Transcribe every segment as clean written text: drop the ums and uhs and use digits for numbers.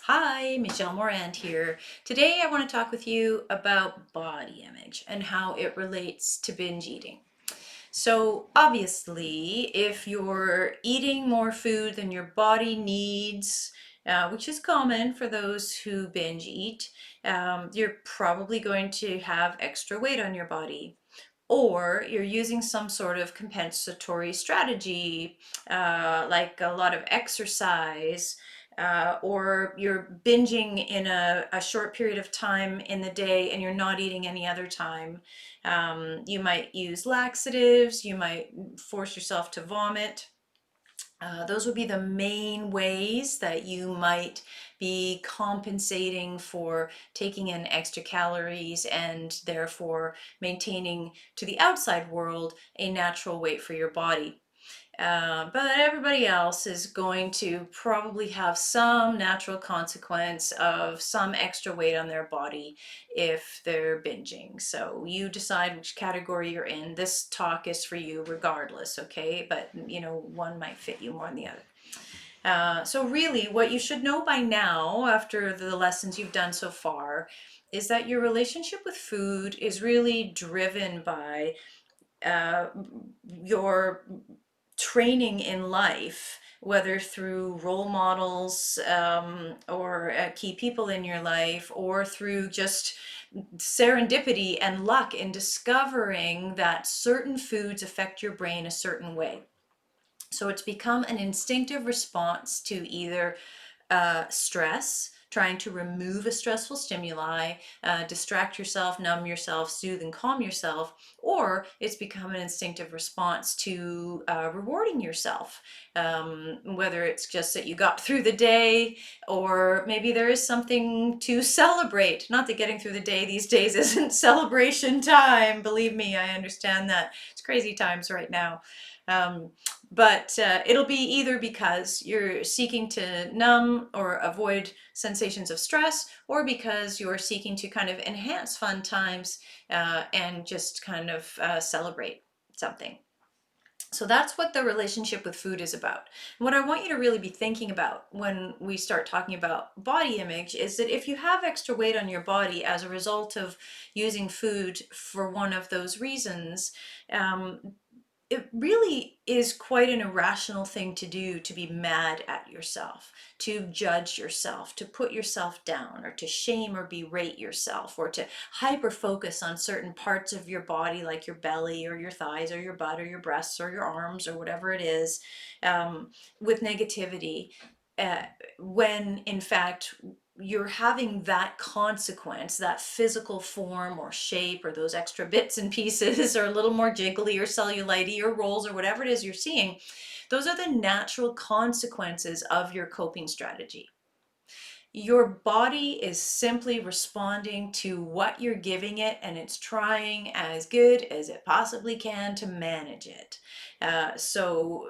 Hi, Michelle Morand here. Today I want to talk with you about body image and how it relates to binge eating. So, obviously, if you're eating more food than your body needs, which is common for those who binge eat, you're probably going to have extra weight on your body. Or you're using some sort of compensatory strategy, like a lot of exercise, or you're binging in a short period of time in the day and you're not eating any other time. You might use laxatives, you might force yourself to vomit. Those would be the main ways that you might be compensating for taking in extra calories and therefore maintaining to the outside world a natural weight for your body. But everybody else is going to probably have some natural consequence of some extra weight on their body if they're binging. So you decide which category you're in. This talk is for you regardless, okay? But one might fit you more than the other. So really, what you should know by now, after the lessons you've done so far, is that your relationship with food is really driven by uh, your training in life, whether through role models or key people in your life, or through just serendipity and luck in discovering that certain foods affect your brain a certain way. So it's become an instinctive response to either stress, trying to remove a stressful stimuli, distract yourself, numb yourself, soothe and calm yourself, or it's become an instinctive response to rewarding yourself. Whether it's just that you got through the day, or maybe there is something to celebrate. Not that getting through the day these days isn't celebration time. Believe me, I understand that. It's crazy times right now. Um, but it'll be either because you're seeking to numb or avoid sensations of stress, or because you're seeking to kind of enhance fun times and just kind of celebrate something. So that's what the relationship with food is about. And what I want you to really be thinking about when we start talking about body image is that if you have extra weight on your body as a result of using food for one of those reasons, um, it really is quite an irrational thing to do, to be mad at yourself, to judge yourself, to put yourself down, or to shame or berate yourself, or to hyper focus on certain parts of your body, like your belly or your thighs or your butt or your breasts or your arms or whatever it is, um, with negativity. Uh, when in fact you're having that consequence, that physical form or shape, or those extra bits and pieces, or a little more jiggly or cellulite or rolls or whatever it is you're seeing, those are the natural consequences of your coping strategy. Your body is simply responding to what you're giving it, and it's trying as good as it possibly can to manage it. So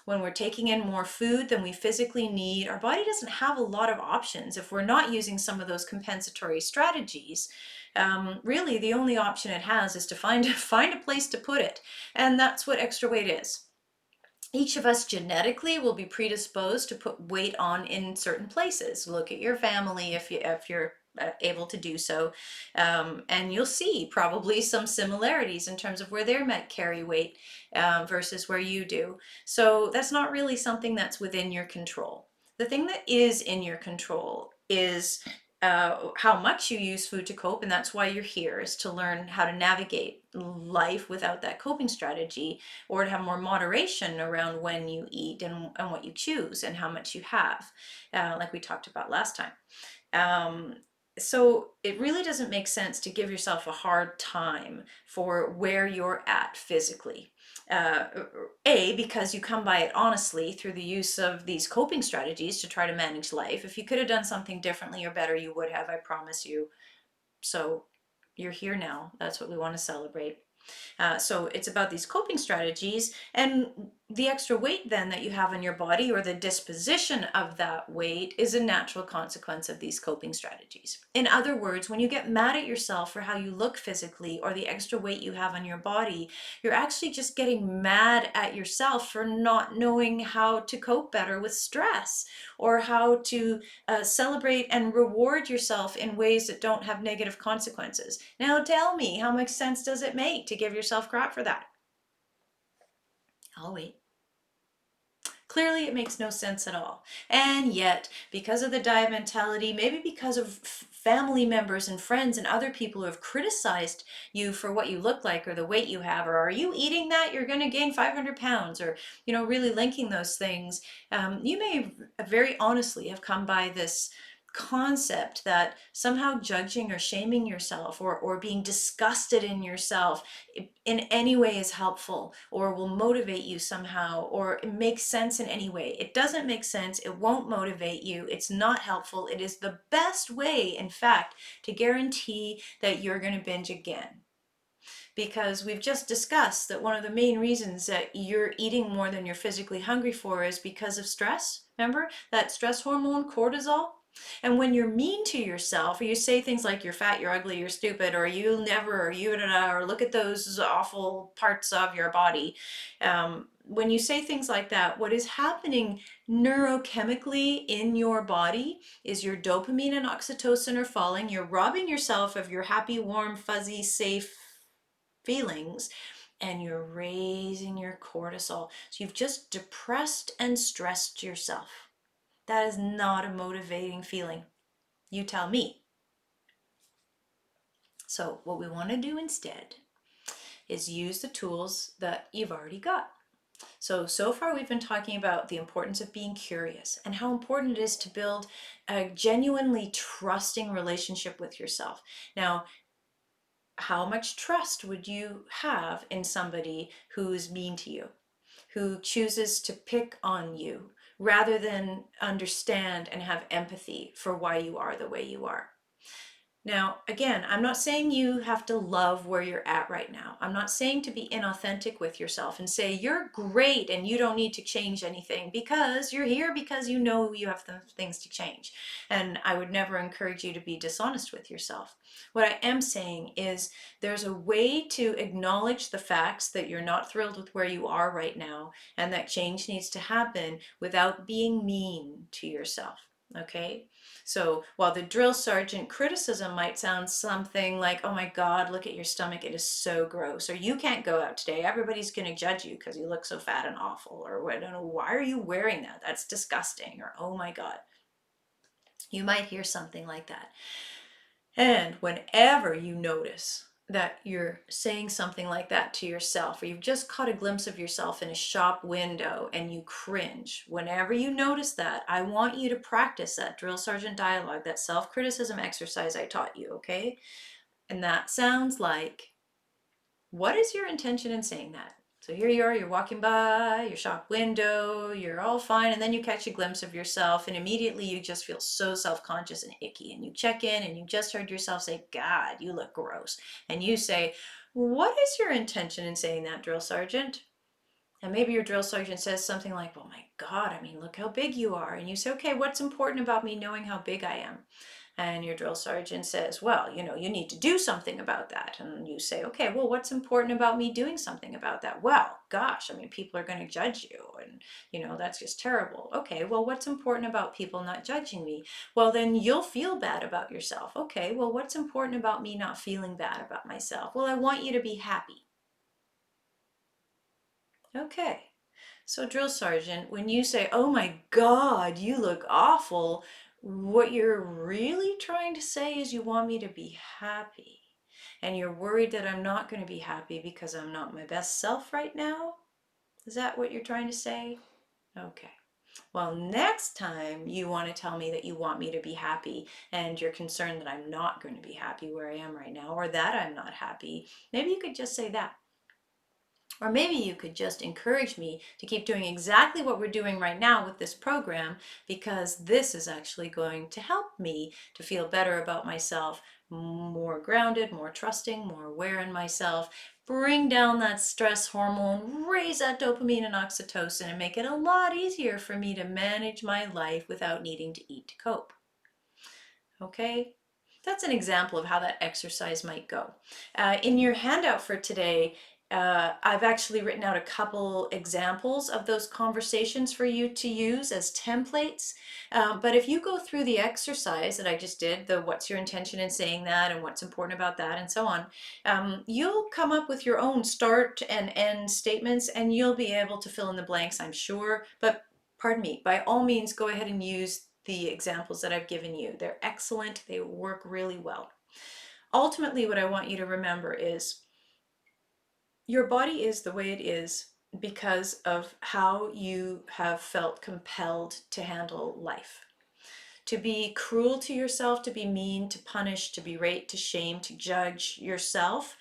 when we're taking in more food than we physically need, our body doesn't have a lot of options. If we're not using some of those compensatory strategies, really the only option it has is to find a place to put it, and that's what extra weight is. Each of us genetically will be predisposed to put weight on in certain places. Look at your family if you're able to do so, and you'll see probably some similarities in terms of where they might carry weight versus where you do. So that's not really something that's within your control. The thing that is in your control is how much you use food to cope, and that's why you're here, is to learn how to navigate life without that coping strategy, or to have more moderation around when you eat and what you choose and how much you have, like we talked about last time. Um, so it really doesn't make sense to give yourself a hard time for where you're at physically. Uh, because you come by it honestly through the use of these coping strategies to try to manage life. If you could have done something differently or better, you would have, I promise you. So you're here now. That's what we want to celebrate. So it's about these coping strategies, and the extra weight then that you have in your body, or the disposition of that weight, is a natural consequence of these coping strategies. In other words, when you get mad at yourself for how you look physically or the extra weight you have on your body, you're actually just getting mad at yourself for not knowing how to cope better with stress, or how to celebrate and reward yourself in ways that don't have negative consequences. Now tell me, how much sense does it make to give yourself crap for that? I'll wait. Clearly, it makes no sense at all. And yet, because of the diet mentality, maybe because of family members and friends and other people who have criticized you for what you look like or the weight you have, or are you eating that? You're going to gain 500 pounds, or, really linking those things. You may very honestly have come by this concept that somehow judging or shaming yourself, or being disgusted in yourself in any way is helpful, or will motivate you somehow, or it makes sense in any way. It doesn't make sense. It won't motivate you. It's not helpful. It is the best way, in fact, to guarantee that you're going to binge again. Because we've just discussed that one of the main reasons that you're eating more than you're physically hungry for is because of stress. Remember that stress hormone, cortisol? And when you're mean to yourself, or you say things like you're fat, you're ugly, you're stupid, or you never, or you da, da, or look at those awful parts of your body, when you say things like that, what is happening neurochemically in your body is your dopamine and oxytocin are falling. You're robbing yourself of your happy, warm, fuzzy, safe feelings, and you're raising your cortisol. So you've just depressed and stressed yourself. That is not a motivating feeling. You tell me. So what we want to do instead is use the tools that you've already got. So far we've been talking about the importance of being curious and how important it is to build a genuinely trusting relationship with yourself. Now, how much trust would you have in somebody who's mean to you, who chooses to pick on you rather than understand and have empathy for why you are the way you are? Now, again, I'm not saying you have to love where you're at right now. I'm not saying to be inauthentic with yourself and say you're great and you don't need to change anything, because you're here because you know you have things to change. And I would never encourage you to be dishonest with yourself. What I am saying is there's a way to acknowledge the facts that you're not thrilled with where you are right now and that change needs to happen without being mean to yourself. Okay? So while the drill sergeant criticism might sound something like, oh my God, look at your stomach, it is so gross, or you can't go out today, everybody's going to judge you because you look so fat and awful, or I don't know, why are you wearing that? That's disgusting, or oh my God. You might hear something like that. And whenever you notice that you're saying something like that to yourself, or you've just caught a glimpse of yourself in a shop window and you cringe, whenever you notice that, I want you to practice that drill sergeant dialogue, that self-criticism exercise I taught you, okay? And that sounds like, what is your intention in saying that? So here you are, you're walking by your shop window, you're all fine, and then you catch a glimpse of yourself, and immediately you just feel so self-conscious and icky, and you check in, and you just heard yourself say, God, you look gross. And you say, what is your intention in saying that, drill sergeant? And maybe your drill sergeant says something like, oh my God, I mean, look how big you are. And you say, okay, what's important about me knowing how big I am? And your drill sergeant says, well, you need to do something about that. And you say, okay, well, what's important about me doing something about that? Well, gosh, I mean, people are going to judge you, and, that's just terrible. Okay, well, what's important about people not judging me? Well, then you'll feel bad about yourself. Okay, well, what's important about me not feeling bad about myself? Well, I want you to be happy. Okay. So, drill sergeant, when you say, oh my God, you look awful, what you're really trying to say is you want me to be happy. And you're worried that I'm not going to be happy because I'm not my best self right now? Is that what you're trying to say? Okay. Well, next time you want to tell me that you want me to be happy and you're concerned that I'm not going to be happy where I am right now, or that I'm not happy, maybe you could just say that. Or maybe you could just encourage me to keep doing exactly what we're doing right now with this program, because this is actually going to help me to feel better about myself more grounded, more trusting, more aware in myself, bring down that stress hormone, raise that dopamine and oxytocin, and make it a lot easier for me to manage my life without needing to eat to cope. Okay? That's an example of how that exercise might go. In your handout for today, I've actually written out a couple examples of those conversations for you to use as templates. But if you go through the exercise that I just did, the what's your intention in saying that and what's important about that and so on, you'll come up with your own start and end statements and you'll be able to fill in the blanks, I'm sure. But pardon me, by all means, go ahead and use the examples that I've given you. They're excellent, they work really well. Ultimately, what I want you to remember is your body is the way it is because of how you have felt compelled to handle life. To be cruel to yourself, to be mean, to punish, to berate, to shame, to judge yourself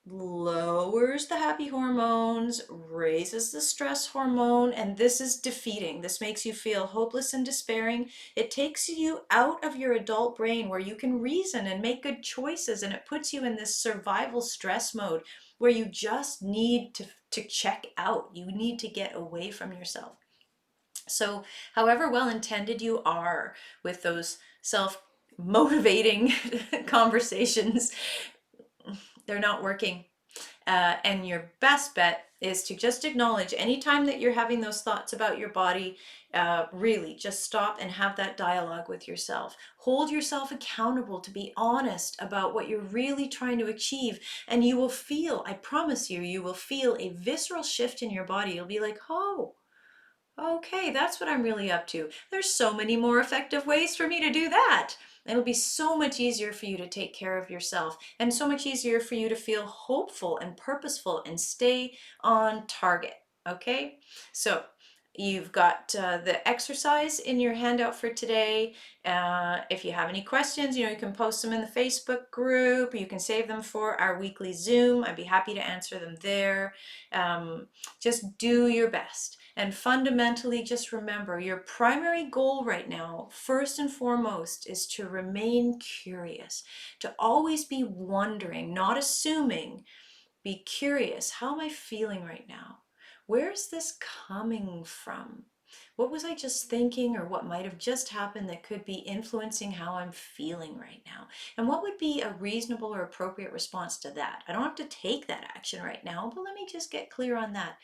lowers the happy hormones, raises the stress hormone, and this is defeating. This makes you feel hopeless and despairing. It takes you out of your adult brain where you can reason and make good choices, and it puts you in this survival stress mode where you just need to check out. You need to get away from yourself. So, however well intended you are with those self motivating conversations, they're not working. And your best bet is to just acknowledge anytime that you're having those thoughts about your body, really just stop and have that dialogue with yourself. Hold yourself accountable to be honest about what you're really trying to achieve. And you will feel, I promise you, you will feel a visceral shift in your body. You'll be like, oh, okay, that's what I'm really up to. There's so many more effective ways for me to do that. It'll be so much easier for you to take care of yourself and so much easier for you to feel hopeful and purposeful and stay on target. Okay? So, you've got the exercise in your handout for today. If you have any questions, you can post them in the Facebook group. You can save them for our weekly Zoom. I'd be happy to answer them there. Just do your best. And fundamentally, just remember your primary goal right now, first and foremost, is to remain curious, to always be wondering, not assuming. Be curious. How am I feeling right now? Where is this coming from? What was I just thinking, or what might have just happened that could be influencing how I'm feeling right now? And what would be a reasonable or appropriate response to that? I don't have to take that action right now, but let me just get clear on that.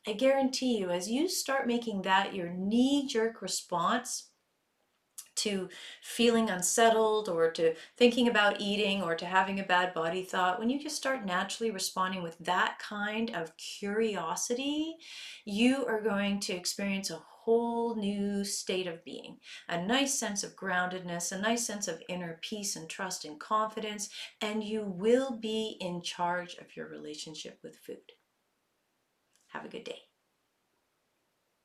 I guarantee you, as you start making that your knee-jerk response to feeling unsettled or to thinking about eating or to having a bad body thought, when you just start naturally responding with that kind of curiosity, you are going to experience a whole new state of being, a nice sense of groundedness, a nice sense of inner peace and trust and confidence, and you will be in charge of your relationship with food. Have a good day.